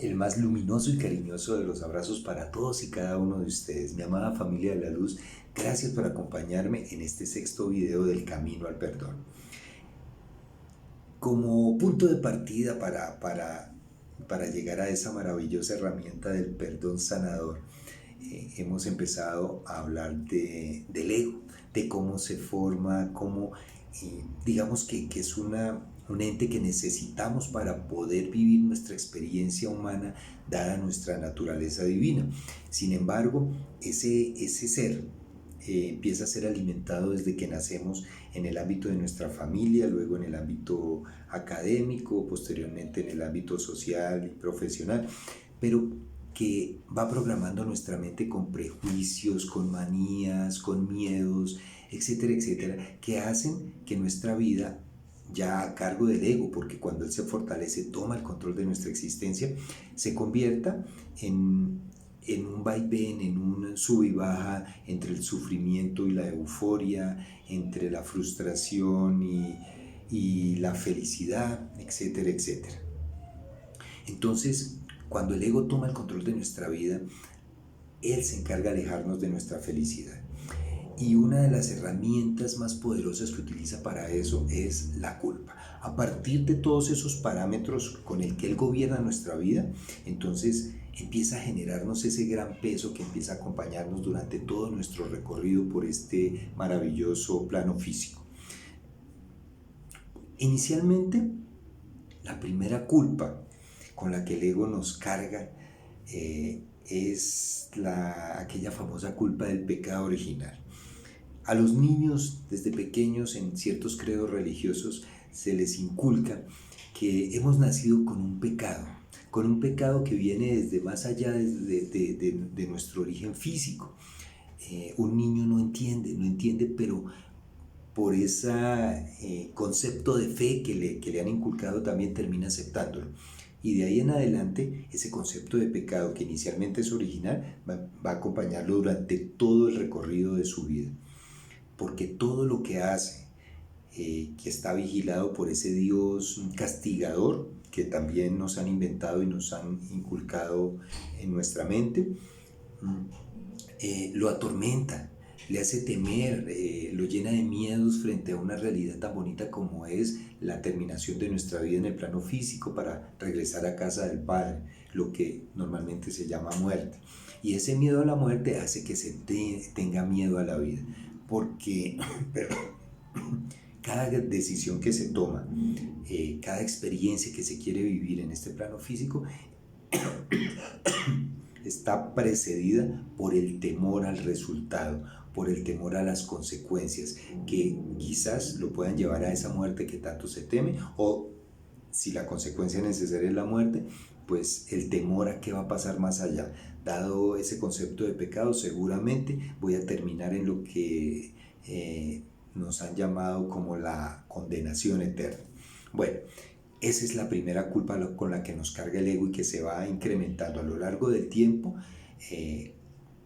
El más luminoso y cariñoso de los abrazos para todos y cada uno de ustedes. Mi amada familia de la luz, gracias por acompañarme en este sexto video del camino al perdón. Como punto de partida para llegar a esa maravillosa herramienta del perdón sanador, hemos empezado a hablar del ego, de cómo se forma, cómo digamos que es un ente que necesitamos para poder vivir nuestra experiencia humana dada nuestra naturaleza divina. Sin embargo, ese ser empieza a ser alimentado desde que nacemos en el ámbito de nuestra familia, luego en el ámbito académico, posteriormente en el ámbito social y profesional, pero que va programando nuestra mente con prejuicios, con manías, con miedos, etcétera, etcétera, que hacen que nuestra vida, ya a cargo del ego, porque cuando él se fortalece, toma el control de nuestra existencia, se convierta en un vaivén, en un sub y baja entre el sufrimiento y la euforia, entre la frustración y la felicidad, etcétera, etcétera. Entonces, cuando el ego toma el control de nuestra vida, él se encarga de alejarnos de nuestra felicidad. Y una de las herramientas más poderosas que utiliza para eso es la culpa. A partir de todos esos parámetros con el que él gobierna nuestra vida, entonces empieza a generarnos ese gran peso que empieza a acompañarnos durante todo nuestro recorrido por este maravilloso plano físico. Inicialmente, la primera culpa con la que el ego nos carga es aquella famosa culpa del pecado original. A los niños desde pequeños en ciertos credos religiosos se les inculca que hemos nacido con un pecado que viene desde más allá de nuestro origen físico. Un niño no entiende, pero por ese concepto de fe que le han inculcado también termina aceptándolo. Y de ahí en adelante, ese concepto de pecado que inicialmente es original va a acompañarlo durante todo el recorrido de su vida. Porque todo lo que hace, que está vigilado por ese Dios castigador que también nos han inventado y nos han inculcado en nuestra mente, lo atormenta, le hace temer, lo llena de miedos frente a una realidad tan bonita como es la terminación de nuestra vida en el plano físico para regresar a casa del Padre, lo que normalmente se llama muerte. Y ese miedo a la muerte hace que se tenga miedo a la vida, porque cada decisión que se toma, cada experiencia que se quiere vivir en este plano físico, está precedida por el temor al resultado, por el temor a las consecuencias, que quizás lo puedan llevar a esa muerte que tanto se teme, o si la consecuencia necesaria es la muerte, pues el temor a qué va a pasar más allá. Dado ese concepto de pecado, seguramente voy a terminar en lo que nos han llamado como la condenación eterna. Bueno, esa es la primera culpa con la que nos carga el ego y que se va incrementando a lo largo del tiempo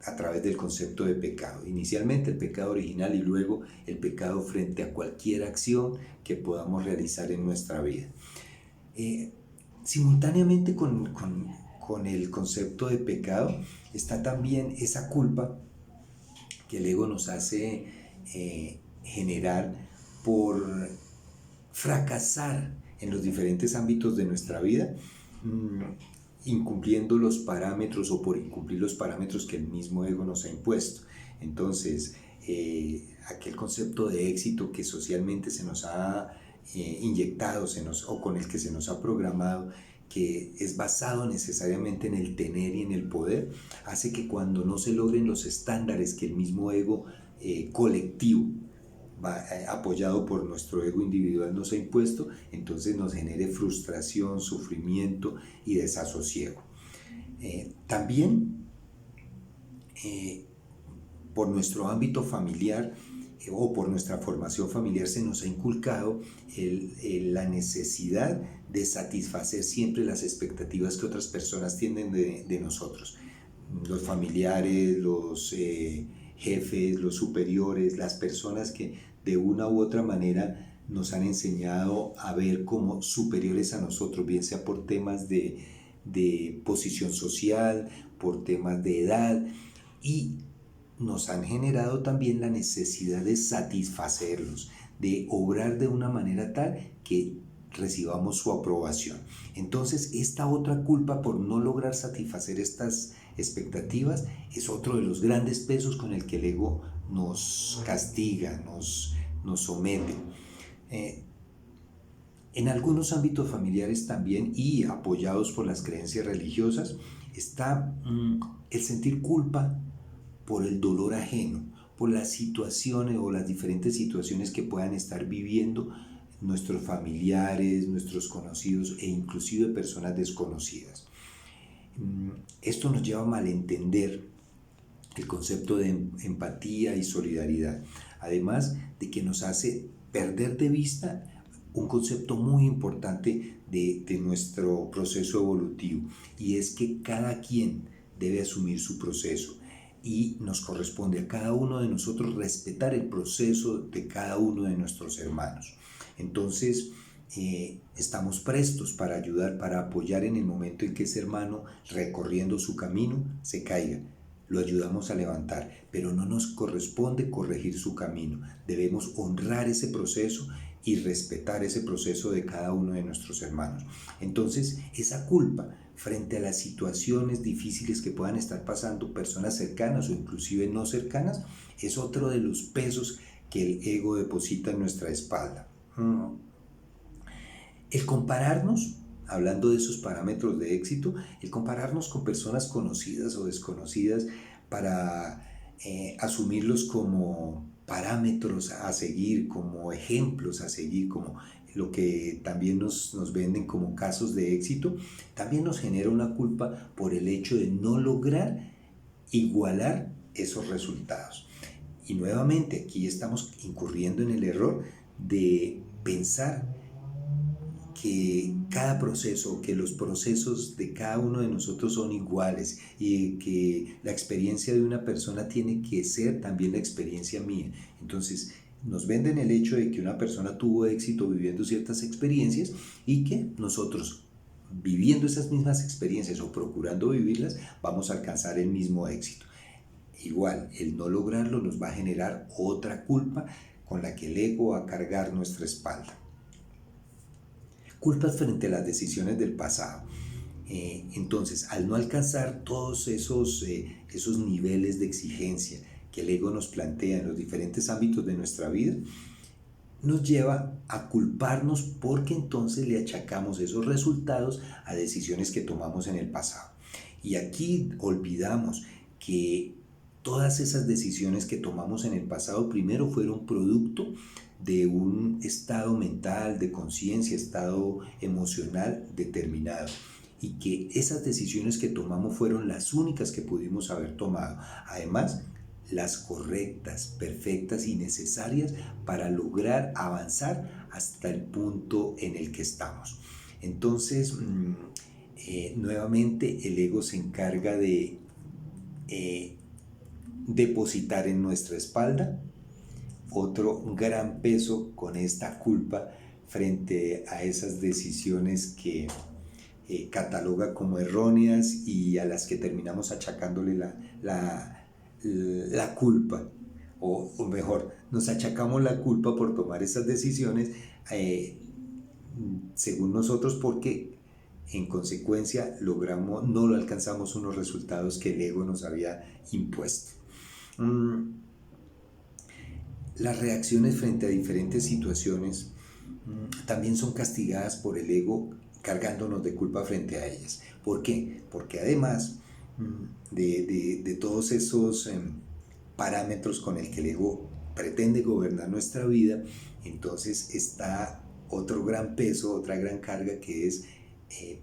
a través del concepto de pecado. Inicialmente el pecado original y luego el pecado frente a cualquier acción que podamos realizar en nuestra vida. Simultáneamente con el concepto de pecado está también esa culpa que el ego nos hace generar por fracasar en los diferentes ámbitos de nuestra vida, incumpliendo los parámetros o por incumplir los parámetros que el mismo ego nos ha impuesto. Entonces, aquel concepto de éxito que socialmente se nos ha inyectado o con el que se nos ha programado, que es basado necesariamente en el tener y en el poder, hace que cuando no se logren los estándares que el mismo ego colectivo apoyado por nuestro ego individual nos ha impuesto, entonces nos genere frustración, sufrimiento y desasosiego. También por nuestro ámbito familiar o por nuestra formación familiar se nos ha inculcado la necesidad de satisfacer siempre las expectativas que otras personas tienen de nosotros. Los familiares, los jefes, los superiores, las personas que de una u otra manera nos han enseñado a ver como superiores a nosotros, bien sea por temas de de posición social, por temas de edad, y nos han generado también la necesidad de satisfacerlos, de obrar de una manera tal que recibamos su aprobación. Entonces, esta otra culpa por no lograr satisfacer estas expectativas es otro de los grandes pesos con el que el ego nos castiga, nos somete. En algunos ámbitos familiares también, y apoyados por las creencias religiosas, está el sentir culpa por el dolor ajeno, por las situaciones o las diferentes situaciones que puedan estar viviendo nuestros familiares, nuestros conocidos e inclusive personas desconocidas. Esto nos lleva a malentender el concepto de empatía y solidaridad, además de que nos hace perder de vista un concepto muy importante de nuestro proceso evolutivo, y es que cada quien debe asumir su proceso y nos corresponde a cada uno de nosotros respetar el proceso de cada uno de nuestros hermanos. Entonces, estamos prestos para ayudar, para apoyar en el momento en que ese hermano, recorriendo su camino, se caiga. Lo ayudamos a levantar, pero no nos corresponde corregir su camino. Debemos honrar ese proceso y respetar ese proceso de cada uno de nuestros hermanos. Entonces, esa culpa frente a las situaciones difíciles que puedan estar pasando personas cercanas o inclusive no cercanas, es otro de los pesos que el ego deposita en nuestra espalda. El compararnos, hablando de esos parámetros de éxito, el compararnos con personas conocidas o desconocidas para asumirlos como parámetros a seguir, como ejemplos a seguir, como lo que también nos venden como casos de éxito, también nos genera una culpa por el hecho de no lograr igualar esos resultados. Y nuevamente aquí estamos incurriendo en el error de pensar que cada proceso, que los procesos de cada uno de nosotros son iguales y que la experiencia de una persona tiene que ser también la experiencia mía. Entonces, nos venden el hecho de que una persona tuvo éxito viviendo ciertas experiencias y que nosotros, viviendo esas mismas experiencias o procurando vivirlas, vamos a alcanzar el mismo éxito. Igual, el no lograrlo nos va a generar otra culpa con la que el ego va a cargar nuestra espalda. Culpas frente a las decisiones del pasado. Entonces, al no alcanzar todos esos niveles de exigencia que el ego nos plantea en los diferentes ámbitos de nuestra vida, nos lleva a culparnos porque entonces le achacamos esos resultados a decisiones que tomamos en el pasado. Y aquí olvidamos que todas esas decisiones que tomamos en el pasado primero fueron producto de un estado mental, de conciencia, estado emocional determinado, y que esas decisiones que tomamos fueron las únicas que pudimos haber tomado. Además, las correctas, perfectas y necesarias para lograr avanzar hasta el punto en el que estamos. Entonces, nuevamente el ego se encarga de depositar en nuestra espalda otro gran peso con esta culpa frente a esas decisiones que cataloga como erróneas y a las que terminamos achacándole la culpa, o mejor, nos achacamos la culpa por tomar esas decisiones según nosotros, porque en consecuencia no alcanzamos unos resultados que el ego nos había impuesto. Las reacciones frente a diferentes situaciones también son castigadas por el ego, cargándonos de culpa frente a ellas. ¿Por qué? Porque además de todos esos parámetros con el que el ego pretende gobernar nuestra vida, entonces está otro gran peso, otra gran carga, que es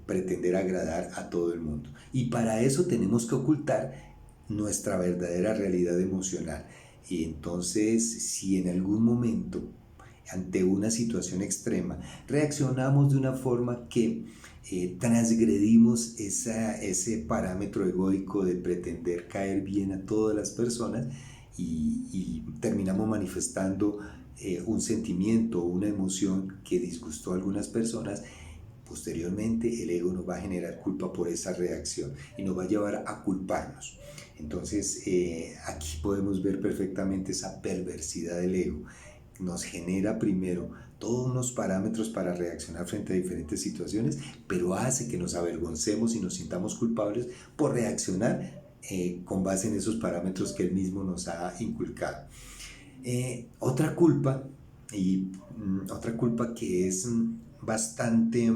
pretender agradar a todo el mundo. Y para eso tenemos que ocultar nuestra verdadera realidad emocional. Y entonces, si en algún momento, ante una situación extrema, reaccionamos de una forma que transgredimos ese parámetro egoico de pretender caer bien a todas las personas y terminamos manifestando un sentimiento o una emoción que disgustó a algunas personas, Posteriormente el ego nos va a generar culpa por esa reacción y nos va a llevar a culparnos. Entonces aquí podemos ver perfectamente esa perversidad del ego. Nos genera primero todos unos parámetros para reaccionar frente a diferentes situaciones, pero hace que nos avergoncemos y nos sintamos culpables por reaccionar con base en esos parámetros que él mismo nos ha inculcado. Otra culpa, otra culpa que es bastante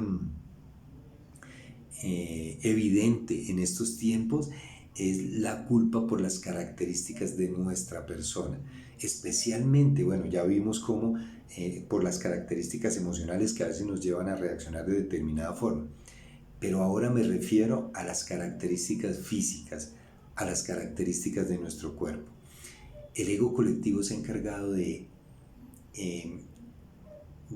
evidente en estos tiempos, es la culpa por las características de nuestra persona. Especialmente, bueno, ya vimos cómo por las características emocionales que a veces nos llevan a reaccionar de determinada forma. Pero ahora me refiero a las características físicas, a las características de nuestro cuerpo. El ego colectivo se ha encargado de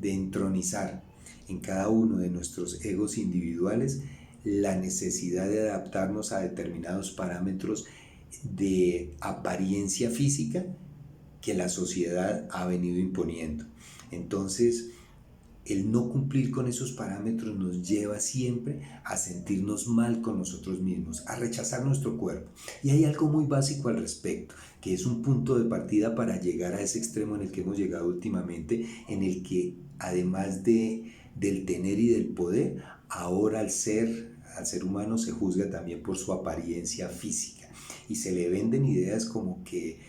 entronizar en cada uno de nuestros egos individuales la necesidad de adaptarnos a determinados parámetros de apariencia física que la sociedad ha venido imponiendo. Entonces, el no cumplir con esos parámetros nos lleva siempre a sentirnos mal con nosotros mismos, a rechazar nuestro cuerpo. Y hay algo muy básico al respecto, que es un punto de partida para llegar a ese extremo en el que hemos llegado últimamente, en el que además del tener y del poder, ahora al ser humano se juzga también por su apariencia física. Y se le venden ideas como que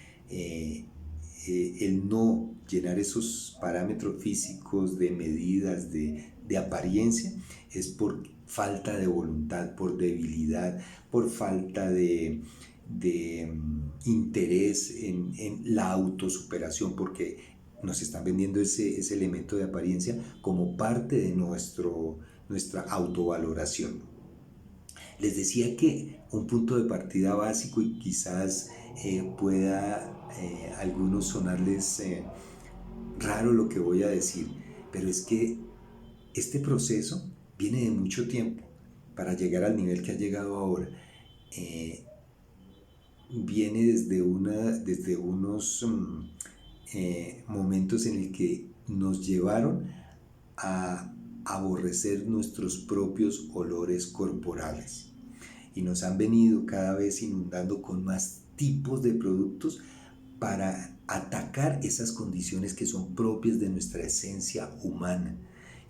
el no llenar esos parámetros físicos de medidas de apariencia es por falta de voluntad, por debilidad, por falta de interés en la autosuperación, porque nos están vendiendo ese elemento de apariencia como parte de nuestra autovaloración. Les decía que un punto de partida básico, y quizás pueda a algunos sonarles raro lo que voy a decir, pero es que este proceso viene de mucho tiempo para llegar al nivel que ha llegado ahora. Viene desde unos momentos en el que nos llevaron a aborrecer nuestros propios olores corporales y nos han venido cada vez inundando con más tipos de productos para atacar esas condiciones que son propias de nuestra esencia humana.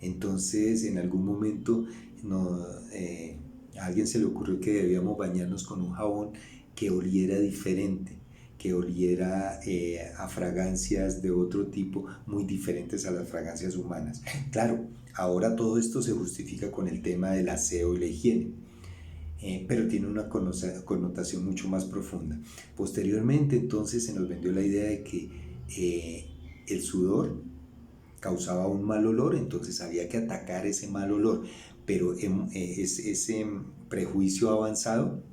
Entonces, en algún momento a alguien se le ocurrió que debíamos bañarnos con un jabón que oliera diferente, que oliera a fragancias de otro tipo muy diferentes a las fragancias humanas. Claro, ahora todo esto se justifica con el tema del aseo y la higiene, pero tiene una connotación mucho más profunda. Posteriormente, entonces, se nos vendió la idea de que el sudor causaba un mal olor, entonces había que atacar ese mal olor, pero ese prejuicio ha avanzado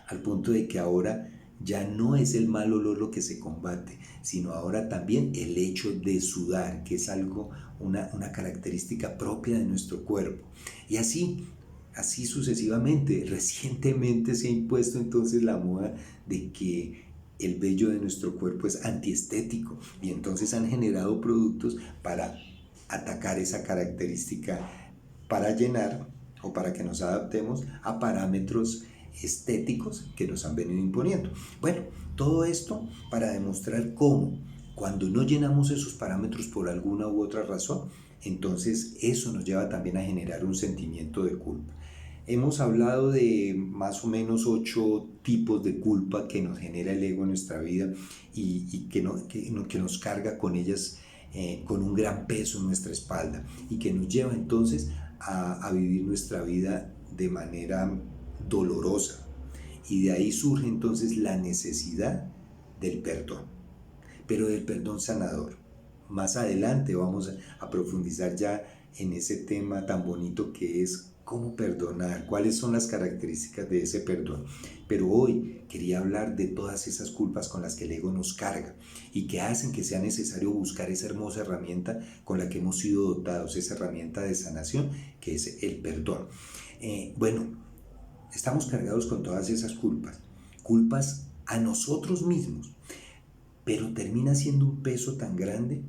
al punto de que ahora ya no es el mal olor lo que se combate, sino ahora también el hecho de sudar, que es algo, una característica propia de nuestro cuerpo. Y así sucesivamente. Recientemente se ha impuesto entonces la moda de que el vello de nuestro cuerpo es antiestético, y entonces han generado productos para atacar esa característica, para llenar o para que nos adaptemos a parámetros estéticos que nos han venido imponiendo. Bueno, todo esto para demostrar cómo cuando no llenamos esos parámetros por alguna u otra razón, entonces eso nos lleva también a generar un sentimiento de culpa. Hemos hablado de más o menos 8 tipos de culpa que nos genera el ego en nuestra vida y que nos carga con ellas, con un gran peso en nuestra espalda, y que nos lleva entonces a vivir nuestra vida de manera dolorosa. Y de ahí surge entonces la necesidad del perdón, pero del perdón sanador. Más adelante vamos a profundizar ya en ese tema tan bonito que es cómo perdonar, cuáles son las características de ese perdón. Pero hoy quería hablar de todas esas culpas con las que el ego nos carga y que hacen que sea necesario buscar esa hermosa herramienta con la que hemos sido dotados, esa herramienta de sanación que es el perdón. Bueno, estamos cargados con todas esas culpas a nosotros mismos, pero termina siendo un peso tan grande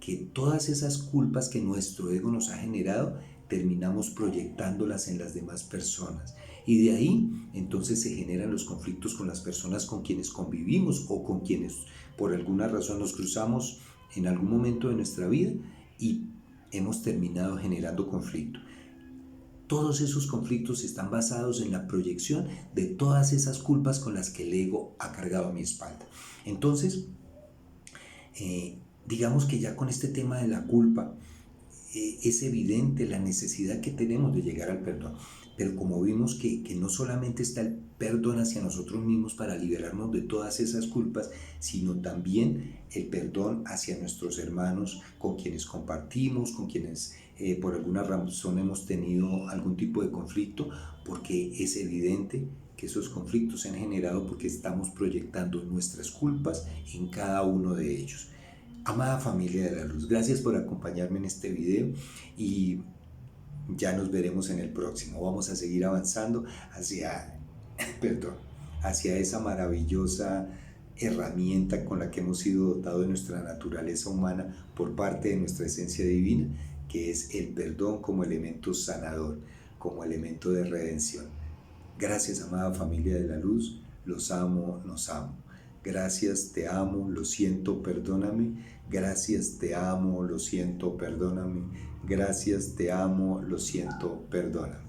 que todas esas culpas que nuestro ego nos ha generado terminamos proyectándolas en las demás personas. Y de ahí entonces se generan los conflictos con las personas con quienes convivimos o con quienes por alguna razón nos cruzamos en algún momento de nuestra vida y hemos terminado generando conflicto. Todos esos conflictos están basados en la proyección de todas esas culpas con las que el ego ha cargado a mi espalda. Entonces, digamos que ya con este tema de la culpa, es evidente la necesidad que tenemos de llegar al perdón. Pero como vimos que no solamente está el perdón hacia nosotros mismos para liberarnos de todas esas culpas, sino también el perdón hacia nuestros hermanos con quienes compartimos, con quienes por alguna razón hemos tenido algún tipo de conflicto, porque es evidente que esos conflictos se han generado porque estamos proyectando nuestras culpas en cada uno de ellos. Amada familia de la luz, gracias por acompañarme en este video y ya nos veremos en el próximo. Vamos a seguir avanzando hacia esa maravillosa herramienta con la que hemos sido dotados de nuestra naturaleza humana por parte de nuestra esencia divina, que es el perdón como elemento sanador, como elemento de redención. Gracias, amada familia de la luz, los amo, nos amo. Gracias, te amo, lo siento, perdóname. Gracias, te amo, lo siento, perdóname. Gracias, te amo, lo siento, perdóname.